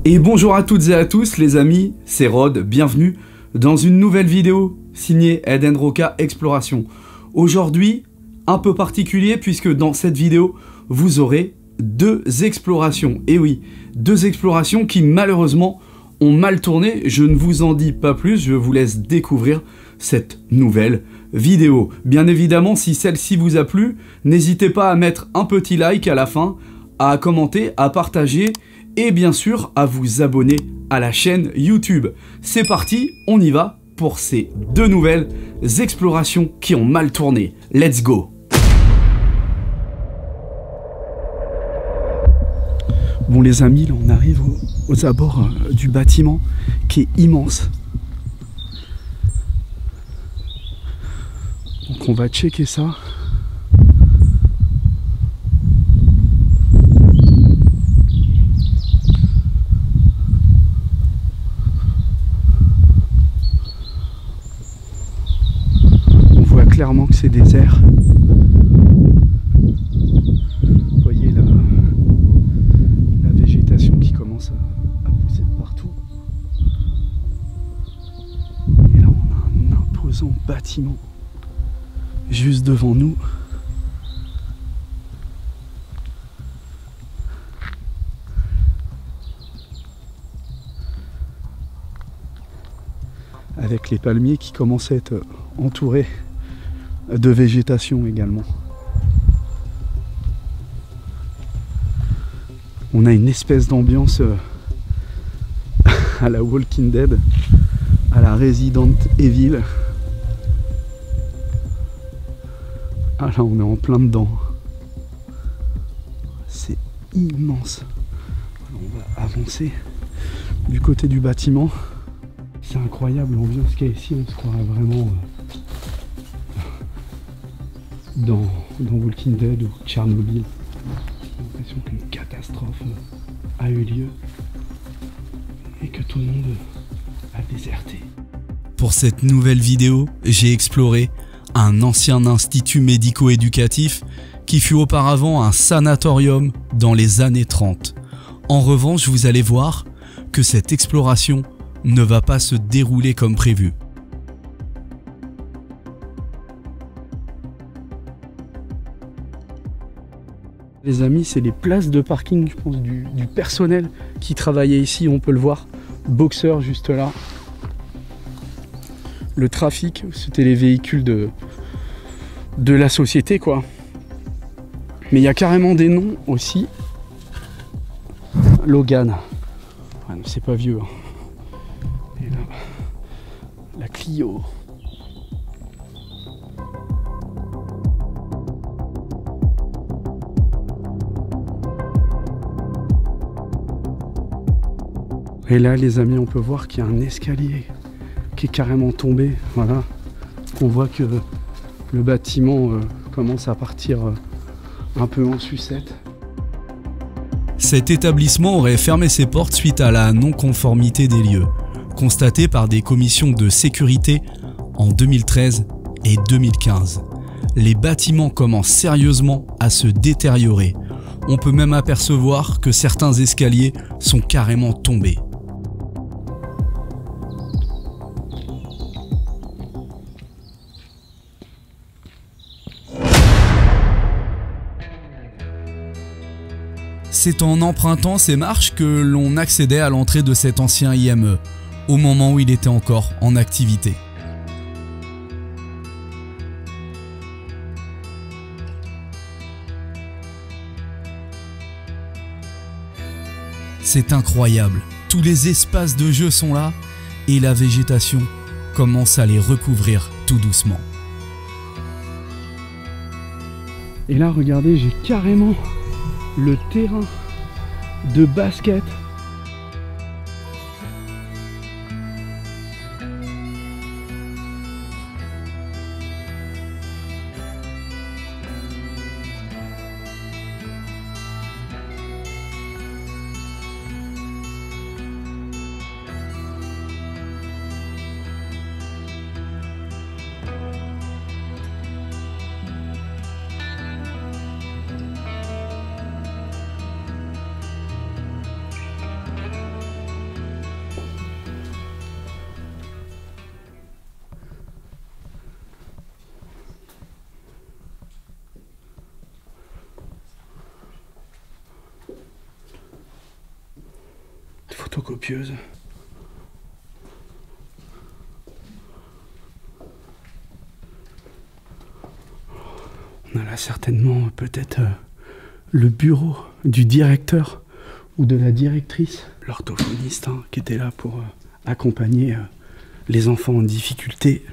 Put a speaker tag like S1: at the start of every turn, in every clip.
S1: Et bonjour à toutes et à tous les amis, c'est Rod, bienvenue dans une nouvelle vidéo signée Eden Roca Exploration. Aujourd'hui, un peu particulier puisque dans cette vidéo, vous aurez deux explorations. Et oui, deux explorations qui malheureusement ont mal tourné. Je ne vous en dis pas plus, je vous laisse découvrir cette nouvelle vidéo. Bien évidemment, si celle-ci vous a plu, n'hésitez pas à mettre un petit like à la fin, à commenter, à partager et bien sûr à vous abonner à la chaîne YouTube. C'est parti, on y va pour ces deux nouvelles explorations qui ont mal tourné. Let's go! Bon les amis, là on arrive aux abords du bâtiment qui est immense. Donc on va checker ça. On voit clairement que c'est désert. Vous voyez la végétation qui commence à pousser de partout. Et là on a un imposant bâtiment juste devant nous. Avec les palmiers qui commencent à être entourés de végétation également. On a une espèce d'ambiance à la Walking Dead, à la Resident Evil. Ah là on est en plein dedans. C'est immense. Alors, on va avancer du côté du bâtiment. C'est incroyable l'ambiance qu'il y a ici, on se croirait vraiment dans Walking Dead ou Tchernobyl. J'ai l'impression qu'une catastrophe a eu lieu et que tout le monde a déserté.
S2: Pour cette nouvelle vidéo, j'ai exploré un ancien institut médico-éducatif qui fut auparavant un sanatorium dans les années 30. En revanche, vous allez voir que cette exploration ne va pas se dérouler comme prévu.
S1: Les amis, c'est les places de parking, je pense, du personnel qui travaillait ici, on peut le voir. Boxer juste là. Le trafic, c'était les véhicules de la société, quoi. Mais il y a carrément des noms aussi. Logan. Ouais, c'est pas vieux. Hein. Et là, la Clio. Et là, les amis, on peut voir qu'il y a un escalier qui est carrément tombé. Voilà. On voit que le bâtiment commence à partir un peu en sucette.
S2: Cet établissement aurait fermé ses portes suite à la non-conformité des lieux, constatée par des commissions de sécurité en 2013 et 2015. Les bâtiments commencent sérieusement à se détériorer. On peut même apercevoir que certains escaliers sont carrément tombés. C'est en empruntant ces marches que l'on accédait à l'entrée de cet ancien IME, au moment où il était encore en activité. C'est incroyable, tous les espaces de jeu sont là et la végétation commence à les recouvrir tout doucement.
S1: Et là, regardez, j'ai carrément le terrain de basket. photocopieuse. On a là certainement peut-être le bureau du directeur ou de la directrice, l'orthophoniste qui était là pour accompagner les enfants en difficulté.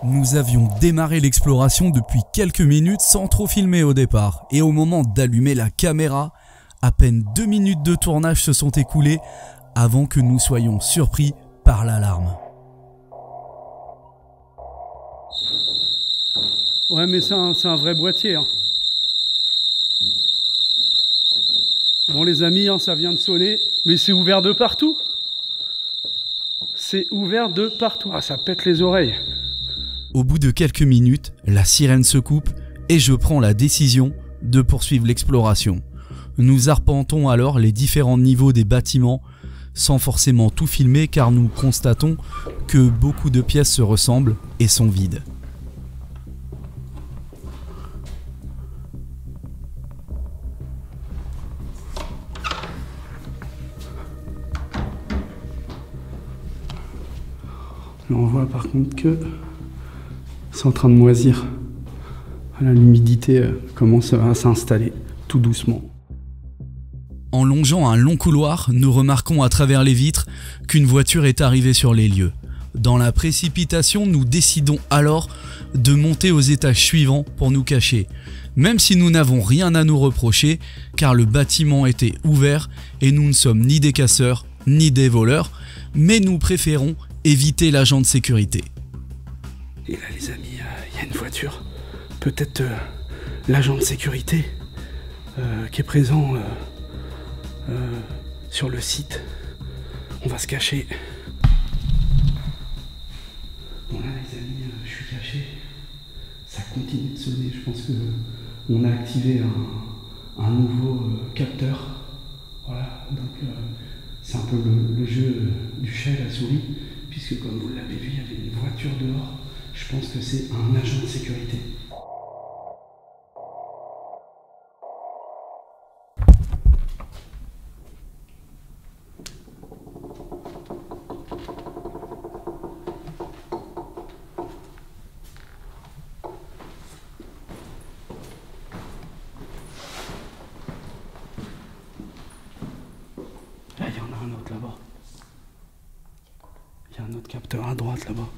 S2: Nous avions démarré l'exploration depuis quelques minutes sans trop filmer au départ. Et au moment d'allumer la caméra, à peine 2 minutes de tournage se sont écoulées avant que nous soyons surpris par l'alarme.
S1: Ouais, mais c'est un vrai boîtier. Bon les amis, ça vient de sonner, mais c'est ouvert de partout. C'est ouvert de partout. Ah, ça pète les oreilles.
S2: Au bout de quelques minutes, la sirène se coupe et je prends la décision de poursuivre l'exploration. Nous arpentons alors les différents niveaux des bâtiments sans forcément tout filmer car nous constatons que beaucoup de pièces se ressemblent et sont vides.
S1: Là, on voit par contre que c'est en train de moisir. L'humidité commence à s'installer tout doucement.
S2: En longeant un long couloir, nous remarquons à travers les vitres qu'une voiture est arrivée sur les lieux. Dans la précipitation, nous décidons alors de monter aux étages suivants pour nous cacher. Même si nous n'avons rien à nous reprocher, car le bâtiment était ouvert et nous ne sommes ni des casseurs ni des voleurs, mais nous préférons éviter l'agent de sécurité.
S1: Et là les amis, il y a une voiture, peut-être l'agent de sécurité qui est présent sur le site. On va se cacher. Bon là les amis, je suis caché. Ça continue de sonner, je pense que on a activé un nouveau capteur. Voilà, donc c'est un peu le jeu du chat et la souris, puisque comme vous l'avez vu, il y avait une voiture dehors. Je pense que c'est un agent de sécurité. Là, il y en a un autre là-bas. Il y a un autre capteur à droite là-bas.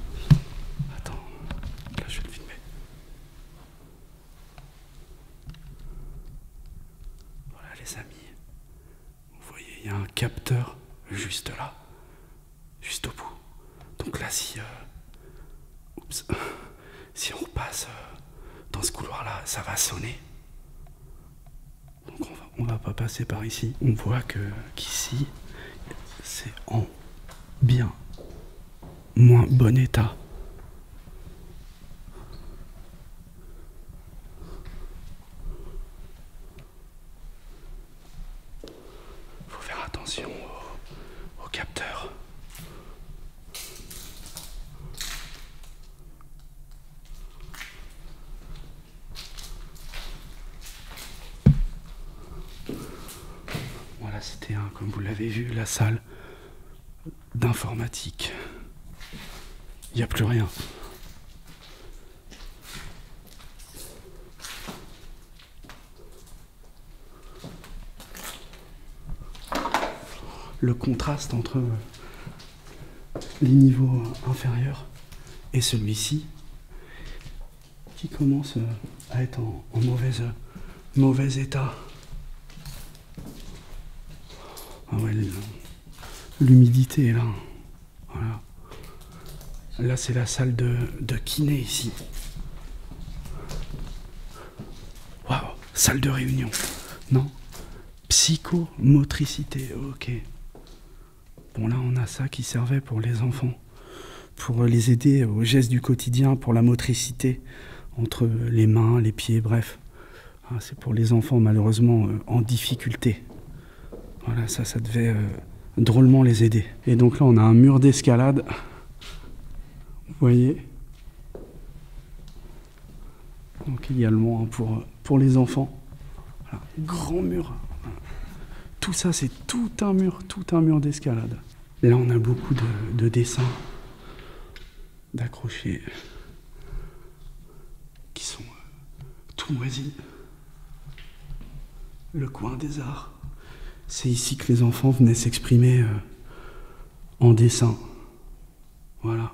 S1: Attends, là je vais le filmer. Voilà les amis. Vous voyez, il y a un capteur juste là. Juste au bout. Donc là si si on repasse dans ce couloir-là, ça va sonner. Donc on va pas passer par ici. On voit qu'ici, c'est en bien moins bon état. Faut faire attention au capteur. Voilà, c'était comme vous l'avez vu, la salle d'informatique. Il n'y a plus rien. Le contraste entre les niveaux inférieurs et celui-ci qui commence à être en mauvais état. Ah ouais, l'humidité est là. Voilà. Là, c'est la salle de kiné ici. Waouh, salle de réunion. Non, psychomotricité, ok. Bon, là, on a ça qui servait pour les enfants, pour les aider aux gestes du quotidien, pour la motricité entre les mains, les pieds, bref. Ah, c'est pour les enfants, malheureusement, en difficulté. Voilà, ça devait drôlement les aider. Et donc là, on a un mur d'escalade. Vous voyez, donc également pour les enfants. Voilà. Grand mur tout ça, c'est tout un mur d'escalade. Et là, on a beaucoup de dessins, d'accrochés, qui sont tout moisis. Le coin des arts. C'est ici que les enfants venaient s'exprimer en dessin. Voilà.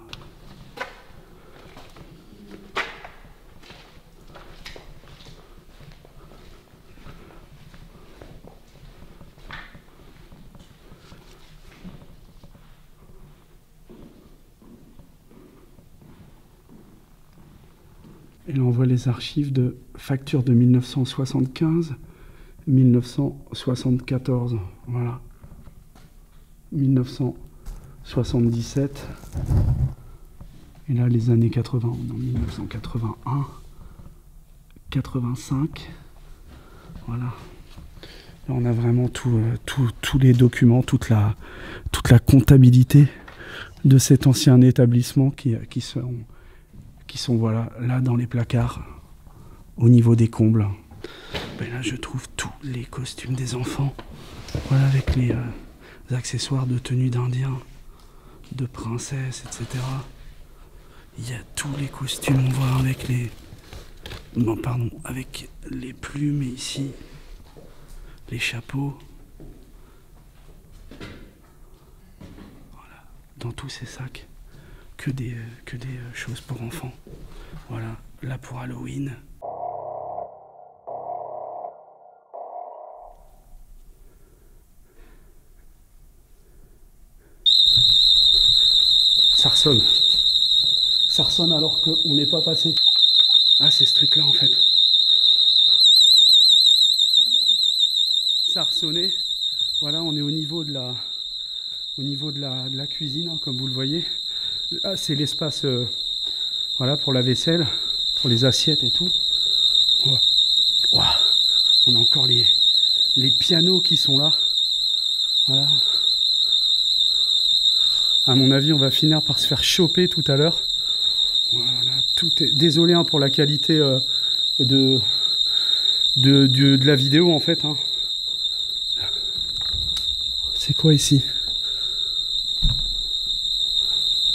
S1: Et là, on voit les archives de factures de 1975, 1974, voilà. 1977. Et là, les années 80, on est en 1981, 85. Voilà. Là, on a vraiment tous les documents, toute la comptabilité de cet ancien établissement qui sont voilà, là dans les placards, au niveau des combles. Ben là, je trouve tous les costumes des enfants. Voilà, avec les accessoires de tenue d'Indien, de princesse, etc. Il y a tous les costumes, on voit avec les... Non, pardon, avec les plumes ici, les chapeaux. Voilà, dans tous ces sacs. Que des choses pour enfants. Voilà, là pour Halloween. Ça ressonne. Ça ressonne alors qu'on n'est pas passé. Ah, c'est ce truc-là en fait. Ça a ressonné. Voilà, on est au niveau de la cuisine, hein, comme vous le voyez. Là, c'est l'espace voilà, pour la vaisselle, pour les assiettes et tout. Wow. On a encore les pianos qui sont là. Voilà. À mon avis, on va finir par se faire choper tout à l'heure. Voilà, tout est... Désolé hein, pour la qualité de la vidéo en fait. Hein. C'est quoi ici?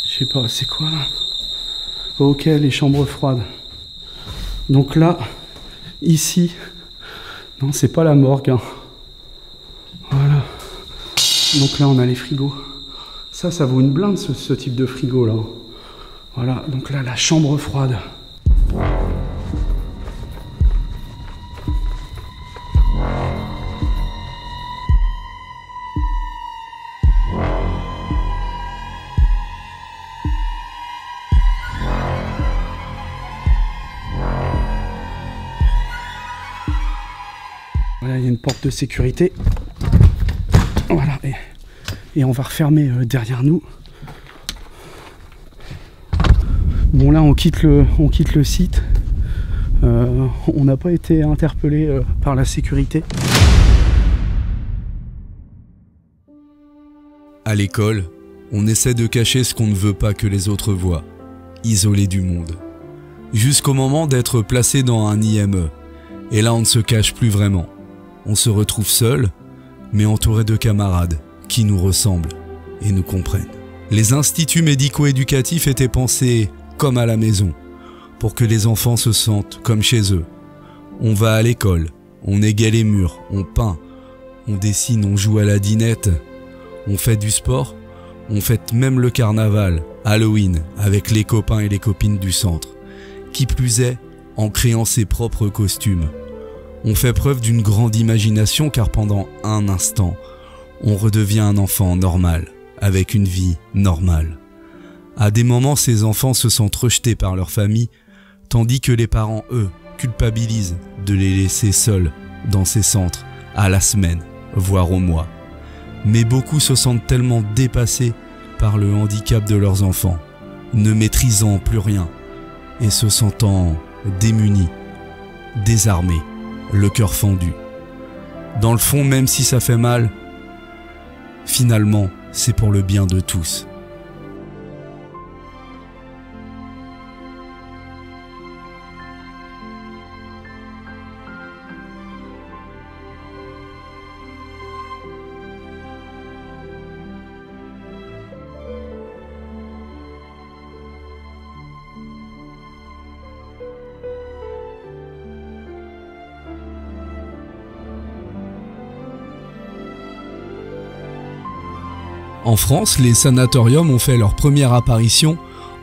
S1: Je sais pas, c'est quoi là? Ok, les chambres froides. Donc là, ici, non, c'est pas la morgue. Hein. Voilà. Donc là, on a les frigos. Ça vaut une blinde ce type de frigo là. Voilà, donc là, la chambre froide. Voilà, il y a une porte de sécurité. Voilà, et on va refermer derrière nous. Bon là, on quitte le site. On n'a pas été interpellé par la sécurité.
S2: À l'école, on essaie de cacher ce qu'on ne veut pas que les autres voient, isolé du monde. Jusqu'au moment d'être placé dans un IME. Et là, on ne se cache plus vraiment. On se retrouve seul, mais entouré de camarades qui nous ressemblent et nous comprennent. Les instituts médico-éducatifs étaient pensés comme à la maison, pour que les enfants se sentent comme chez eux. On va à l'école, on égaye les murs, on peint, on dessine, on joue à la dinette, on fait du sport, on fête même le carnaval, Halloween, avec les copains et les copines du centre. Qui plus est, en créant ses propres costumes. On fait preuve d'une grande imagination car pendant un instant, on redevient un enfant normal, avec une vie normale. À des moments, ces enfants se sentent rejetés par leur famille, tandis que les parents, eux, culpabilisent de les laisser seuls dans ces centres, à la semaine, voire au mois. Mais beaucoup se sentent tellement dépassés par le handicap de leurs enfants, ne maîtrisant plus rien et se sentant démunis, désarmés, le cœur fendu. Dans le fond, même si ça fait mal, finalement, c'est pour le bien de tous. En France, les sanatoriums ont fait leur première apparition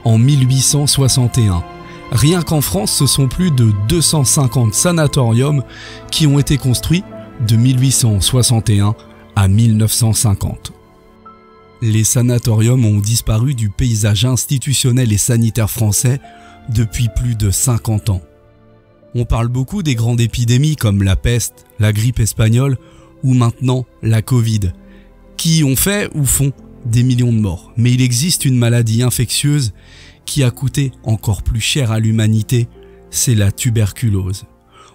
S2: en 1861. Rien qu'en France, ce sont plus de 250 sanatoriums qui ont été construits de 1861 à 1950. Les sanatoriums ont disparu du paysage institutionnel et sanitaire français depuis plus de 50 ans. On parle beaucoup des grandes épidémies comme la peste, la grippe espagnole ou maintenant la Covid, qui ont fait ou font des millions de morts. Mais il existe une maladie infectieuse qui a coûté encore plus cher à l'humanité, c'est la tuberculose.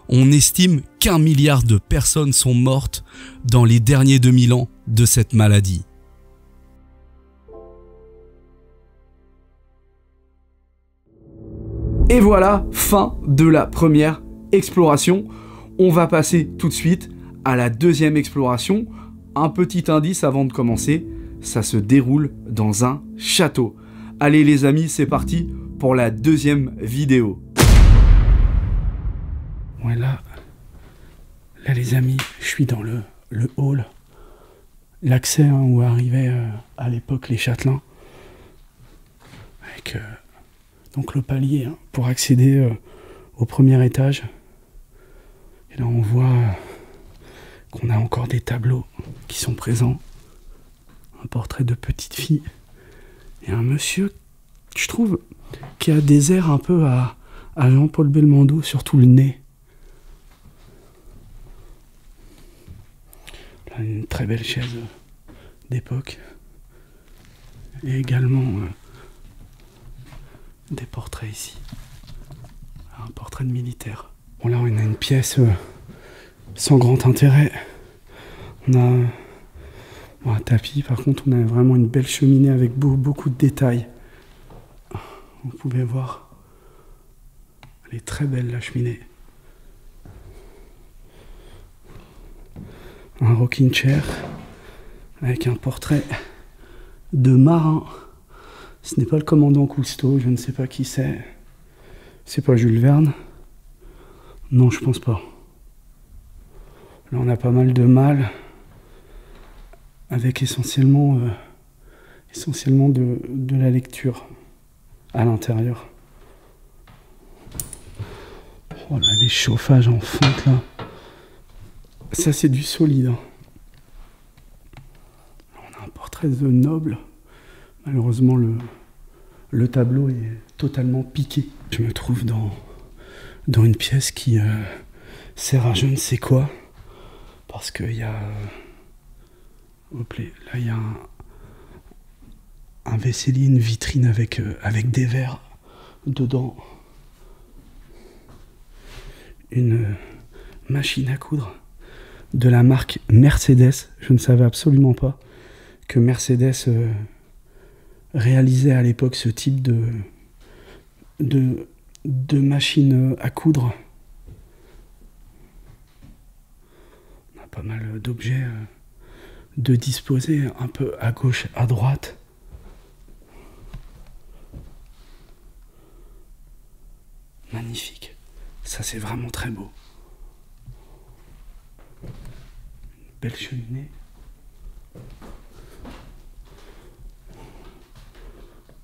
S2: On estime qu'1 milliard de personnes sont mortes dans les derniers 2000 ans de cette maladie.
S1: Et voilà, fin de la première exploration. On va passer tout de suite à la deuxième exploration. Un petit indice avant de commencer, ça se déroule dans un château. Allez les amis, c'est parti pour la deuxième vidéo. Ouais, là les amis, je suis dans le hall. L'accès où arrivaient à l'époque les châtelains. Avec donc le palier pour accéder au premier étage. Et là on voit qu'on a encore des tableaux qui sont présents. Un portrait de petite fille. Et un monsieur, je trouve, qui a des airs un peu à Jean-Paul Belmondo, surtout le nez. Là, une très belle chaise d'époque. Et également des portraits ici. Un portrait de militaire. Bon là, on a une pièce sans grand intérêt. On a un tapis, par contre, on a vraiment une belle cheminée avec beaucoup de détails. Vous pouvez voir. Elle est très belle, la cheminée. Un rocking chair avec un portrait de marin. Ce n'est pas le commandant Cousteau, je ne sais pas qui c'est. C'est pas Jules Verne. Non, je pense pas. Là, on a pas mal de mâles avec essentiellement de la lecture à l'intérieur. Oh là, les chauffages en fonte là. Ça c'est du solide. On a un portrait de noble. Malheureusement le tableau est totalement piqué. Je me trouve dans une pièce qui sert à je ne sais quoi. Parce qu'il y a... hop là, il y a un vaisselier, une vitrine avec des verres dedans. Une machine à coudre de la marque Mercedes. Je ne savais absolument pas que Mercedes réalisait à l'époque ce type de machine à coudre. On a pas mal d'objets de disposer un peu à gauche, à droite. Magnifique. Ça, c'est vraiment très beau. Une belle cheminée.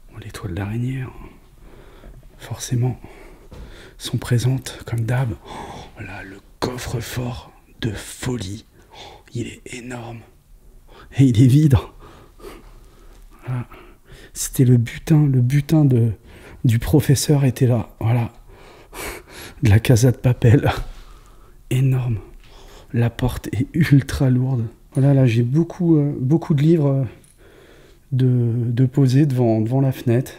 S1: Bon, les toiles d'araignée, forcément, sont présentes comme d'hab. Oh, là, le coffre-fort de folie. Il est énorme. Et il est vide. Voilà. C'était le butin du professeur était là. Voilà. De la Casa de Papel. Énorme. La porte est ultra lourde. Voilà, là j'ai beaucoup de livres de poser devant la fenêtre.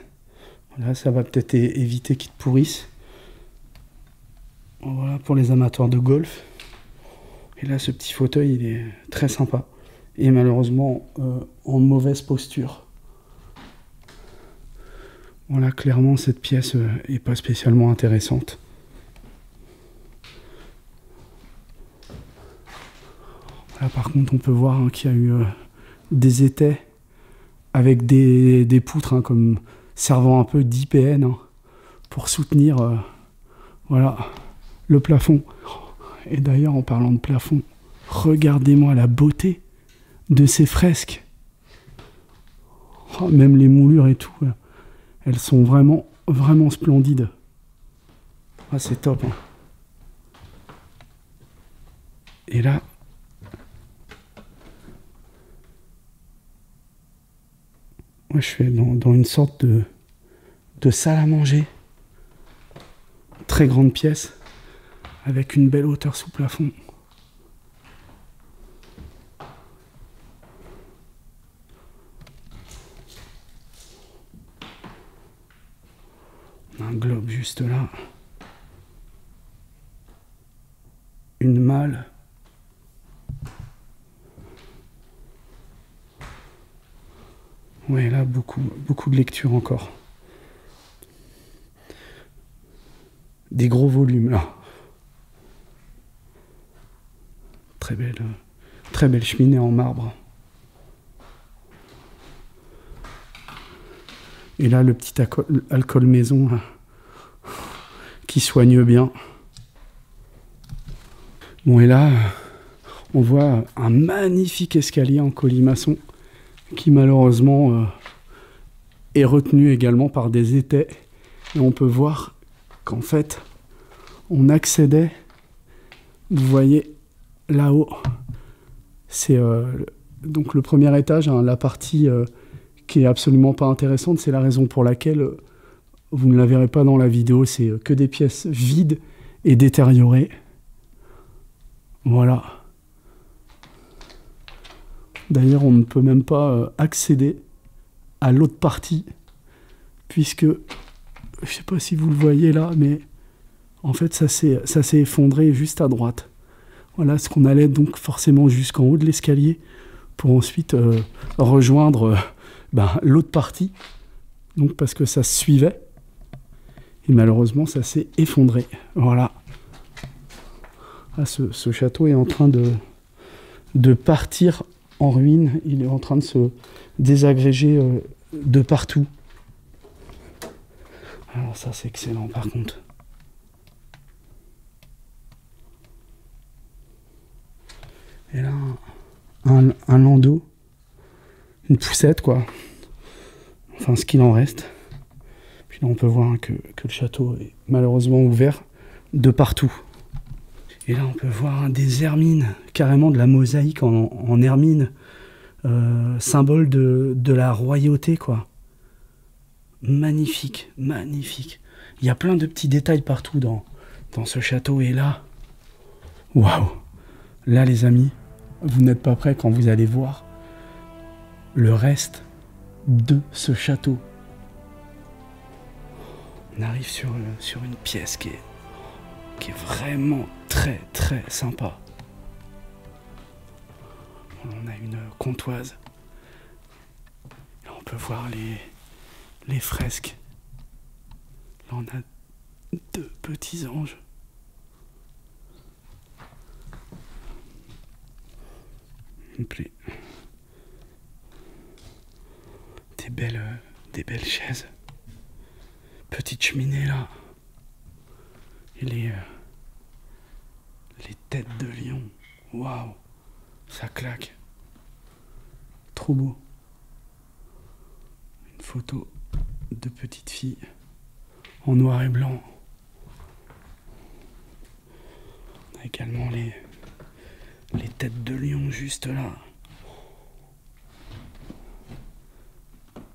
S1: Voilà, ça va peut-être éviter qu'ils te pourrissent. Voilà, pour les amateurs de golf. Et là, ce petit fauteuil, il est très sympa. Et malheureusement, en mauvaise posture. Voilà, clairement, cette pièce est pas spécialement intéressante. Là, par contre, on peut voir qu'il y a eu des étais avec des poutres comme servant un peu d'IPN pour soutenir voilà, le plafond. Et d'ailleurs, en parlant de plafond, regardez-moi la beauté de ces fresques. Oh, même les moulures et tout, là, elles sont vraiment, vraiment splendides. Ah, c'est top. Hein. Et là, moi, je suis dans une sorte de salle à manger. Très grande pièce, avec une belle hauteur sous plafond. On a un globe juste là. Une malle. Ouais, là, beaucoup de lecture encore. Des gros volumes, là. Très belle cheminée en marbre. Et là, le petit alcool maison, là, qui soigne bien. Bon, et là, on voit un magnifique escalier en colimaçon qui malheureusement est retenu également par des étais. Et on peut voir qu'en fait, on accédait, vous voyez, là-haut. C'est donc le premier étage, hein, la partie qui est absolument pas intéressante. C'est la raison pour laquelle vous ne la verrez pas dans la vidéo. C'est que des pièces vides et détériorées. Voilà. D'ailleurs, on ne peut même pas accéder à l'autre partie, puisque, je sais pas si vous le voyez là, mais en fait, ça s'est effondré juste à droite. Voilà, ce qu'on allait donc forcément jusqu'en haut de l'escalier, pour ensuite rejoindre l'autre partie, donc parce que ça se suivait, et malheureusement, ça s'est effondré. Voilà. Ah, ce château est en train de partir en ruine. Il est en train de se désagréger de partout. Alors ça, c'est excellent par contre. Et là, un landau, une poussette quoi. Enfin, ce qu'il en reste. Puis là, on peut voir que le château est malheureusement ouvert de partout. Et là, on peut voir des hermines, carrément de la mosaïque en hermine, symbole de la royauté, quoi. Magnifique, magnifique. Il y a plein de petits détails partout dans ce château. Et là, waouh! Là, les amis, vous n'êtes pas prêts quand vous allez voir le reste de ce château. On arrive sur une pièce qui est vraiment très très sympa. On a une comptoise. Là, on peut voir les fresques. Là, on a deux petits anges. Une plaie. Des belles chaises. Petite cheminée là. Et les têtes de lion. Waouh, ça claque. Trop beau. Une photo de petite fille en noir et blanc. On a également les têtes de lion juste là.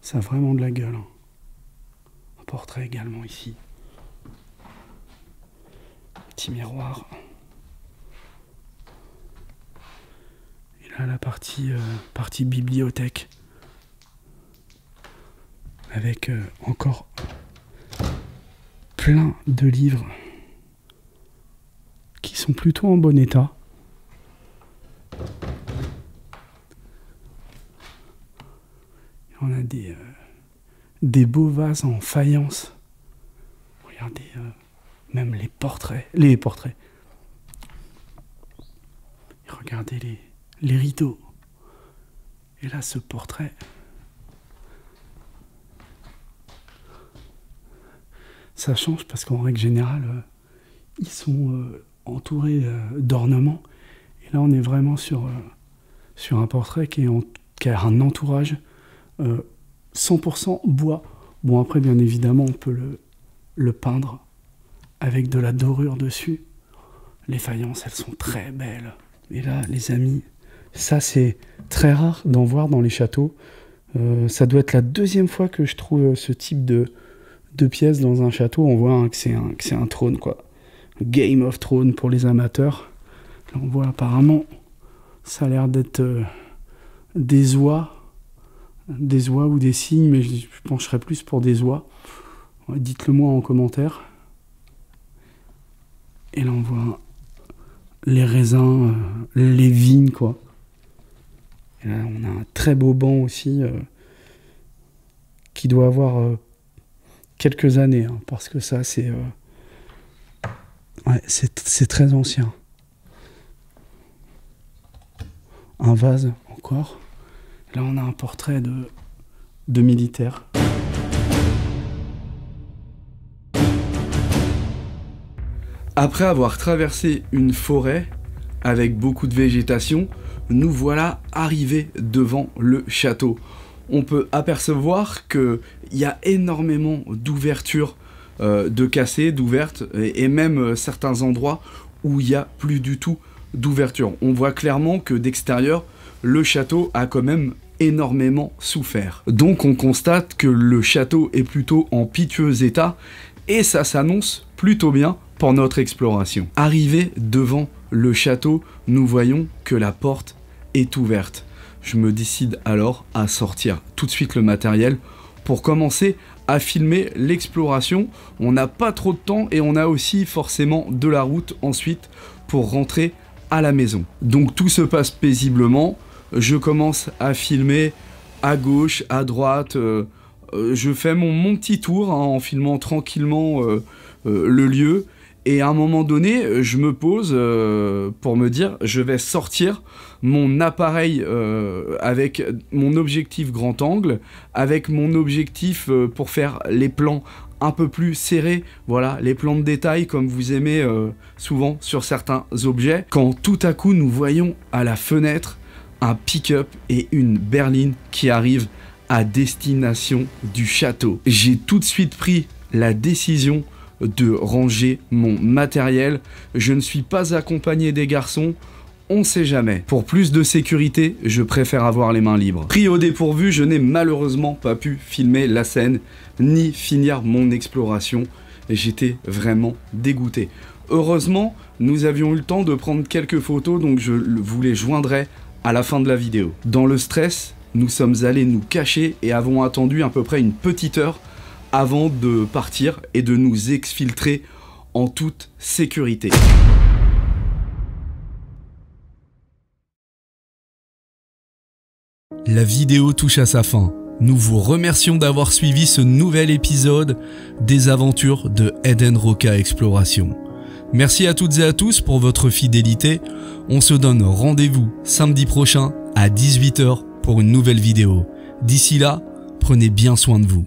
S1: Ça a vraiment de la gueule. Hein. Un portrait également ici. Petit miroir. Et là, la partie bibliothèque. Avec encore plein de livres qui sont plutôt en bon état. On a des beaux vases en faïence. Regardez, même les portraits. Et regardez les rideaux. Et là, ce portrait. Ça change parce qu'en règle générale, ils sont entourés d'ornements. Et là, on est vraiment sur un portrait qui a un entourage 100% bois. Bon, après, bien évidemment, on peut le peindre avec de la dorure dessus. Les faïences, elles sont très belles. Et là, les amis, ça, c'est très rare d'en voir dans les châteaux. Ça doit être la deuxième fois que je trouve ce type de pièces dans un château. On voit hein, que c'est un trône, quoi. Game of Thrones pour les amateurs. Là, on voit apparemment, ça a l'air d'être des oies ou des cygnes, mais je pencherais plus pour des oies. Dites-le moi en commentaire. Et là, on voit les raisins, les vignes, quoi. Et là, on a un très beau banc aussi, qui doit avoir quelques années, hein, parce que ça, c'est très ancien. Un vase, encore. Là, on a un portrait de militaire. Après avoir traversé une forêt avec beaucoup de végétation, nous voilà arrivés devant le château. On peut apercevoir qu'il y a énormément d'ouvertures, de cassées, d'ouvertes, et même certains endroits où il n'y a plus du tout d'ouverture. On voit clairement que d'extérieur, le château a quand même énormément souffert. Donc on constate que le château est plutôt en piteux état, et ça s'annonce plutôt bien pour notre exploration. Arrivé devant le château, nous voyons que la porte est ouverte. Je me décide alors à sortir tout de suite le matériel pour commencer à filmer l'exploration. On n'a pas trop de temps et on a aussi forcément de la route ensuite pour rentrer à la maison. Donc tout se passe paisiblement. Je commence à filmer à gauche, à droite. Je fais mon petit tour hein, en filmant tranquillement le lieu. Et à un moment donné, je me pose pour me dire, je vais sortir mon appareil avec mon objectif grand angle, avec mon objectif pour faire les plans un peu plus serrés, voilà, les plans de détail comme vous aimez souvent sur certains objets. Quand tout à coup, nous voyons à la fenêtre un pick-up et une berline qui arrivent à destination du château. J'ai tout de suite pris la décision de ranger mon matériel. Je ne suis pas accompagné des garçons, on sait jamais. Pour plus de sécurité, je préfère avoir les mains libres. Pris au dépourvu, je n'ai malheureusement pas pu filmer la scène, ni finir mon exploration. J'étais vraiment dégoûté. Heureusement, nous avions eu le temps de prendre quelques photos, donc je vous les joindrai à la fin de la vidéo. Dans le stress, nous sommes allés nous cacher et avons attendu à peu près une petite heure avant de partir et de nous exfiltrer en toute sécurité.
S2: La vidéo touche à sa fin. Nous vous remercions d'avoir suivi ce nouvel épisode des aventures de Eden Roca Exploration. Merci à toutes et à tous pour votre fidélité. On se donne rendez-vous samedi prochain à 18 h pour une nouvelle vidéo. D'ici là, prenez bien soin de vous.